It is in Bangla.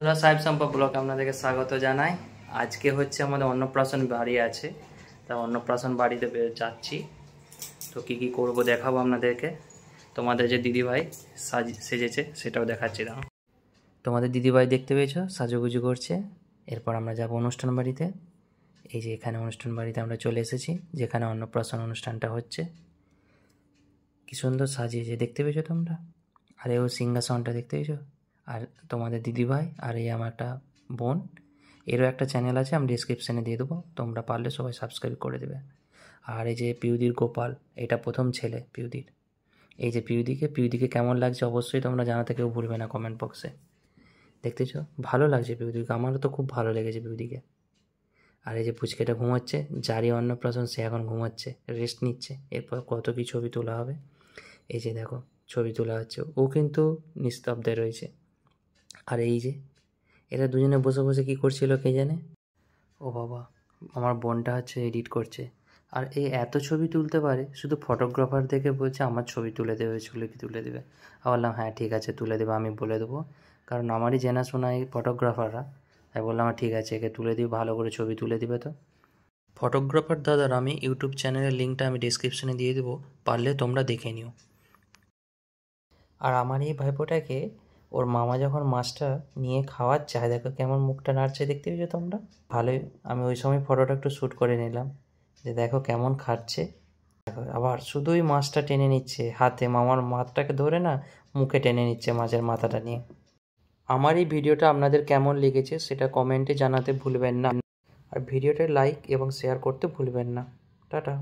বন্ধুরা, সাহেব সম্পা ব্লগে আপনাদেরকে স্বাগত জানাই। আজকে হচ্ছে আমাদের অন্নপ্রাশন বাড়ি আছে, তা অন্নপ্রাশন বাড়িতে যাচ্ছি। তো কি কি করব দেখাবো আপনাদেরকে। তোমাদের যে দিদিভাই সেজেছে সেটাও দেখাচ্ছি। দাও, তোমাদের দিদিভাই দেখতে পেয়েছো সাজুগুজু করছে। এরপর আমরা যাব অনুষ্ঠান বাড়িতে। এই যে এখানে অনুষ্ঠান বাড়িতে আমরা চলে এসেছি, যেখানে অন্নপ্রাশন অনুষ্ঠানটা হচ্ছে। কি সুন্দর সাজিয়েছে দেখতে পেয়েছো তোমরা। আর এই সিংহাসনটা দেখতে পেয়েছো। আর তোমাদের দিদিভাই আর এই আমার একটা বোন, এরও একটা চ্যানেল আছে, আমি ডিসক্রিপশানে দিয়ে দেবো, তোমরা পারলে সবাই সাবস্ক্রাইব করে দেবে। আর এই যে পিউদির গোপাল, এটা প্রথম ছেলে পিউদির। এই যে পিউদিকে কেমন লাগছে অবশ্যই তোমরা জানাতে কেউ ভুলবে না কমেন্ট বক্সে। দেখতেছো ভালো লাগছে পিউদিকে, আমারও তো খুব ভালো লেগেছে পিউদিকে। আর এই যে পুচকেটা ঘুমাচ্ছে, যারই অন্নপ্রাশন সে এখন ঘুমাচ্ছে, রেস্ট নিচ্ছে। এরপর কত কি ছবি তোলা হবে। এই যে দেখো ছবি তোলা হচ্ছে, ও কিন্তু নিস্তব্ধে রয়েছে। আর এই যে এরা দুজনে বসে বসে কী করছিল কে জানে। ও বাবা, আমার বোনটা হচ্ছে এডিট করছে। আর এই এত ছবি তুলতে পারে, শুধু ফটোগ্রাফার দেখে বলছে আমার ছবি তুলে দেবে, ছবি তুলে দেবে। আমি বললাম হ্যাঁ ঠিক আছে তুলে দেবে, আমি বলে দেবো, কারণ আমারই জানাশোনা এই ফটোগ্রাফাররা। তাই বললাম ঠিক আছে একে তুলে দিই, ভালো করে ছবি তুলে দিবে। তো ফটোগ্রাফার দাদার আমি ইউটিউব চ্যানেলের লিঙ্কটা আমি ডিসক্রিপশানে দিয়ে দেবো, পারলে তোমরা দেখে নিও। আর আমার এই ভাইপোটাকে ওর মামা যখন মাছটা নিয়ে খাওয়াচ্ছে, দেখো কেমন মুখটা নাড়ছে, দেখতে পেয়েছো তোমরা। ভালোই, আমি ওই সময় ফটোটা একটু শ্যুট করে নিলাম, যে দেখো কেমন খাচ্ছে। দেখো আবার শুধুই মাছটা টেনে নিচ্ছে হাতে, মামার মাথাটাকে ধরে না মুখে টেনে নিচ্ছে মাছের মাথাটা নিয়ে। আমার এই ভিডিওটা আপনাদের কেমন লেগেছে সেটা কমেন্টে জানাতে ভুলবেন না। আর ভিডিওটা লাইক এবং শেয়ার করতে ভুলবেন না। টাটা।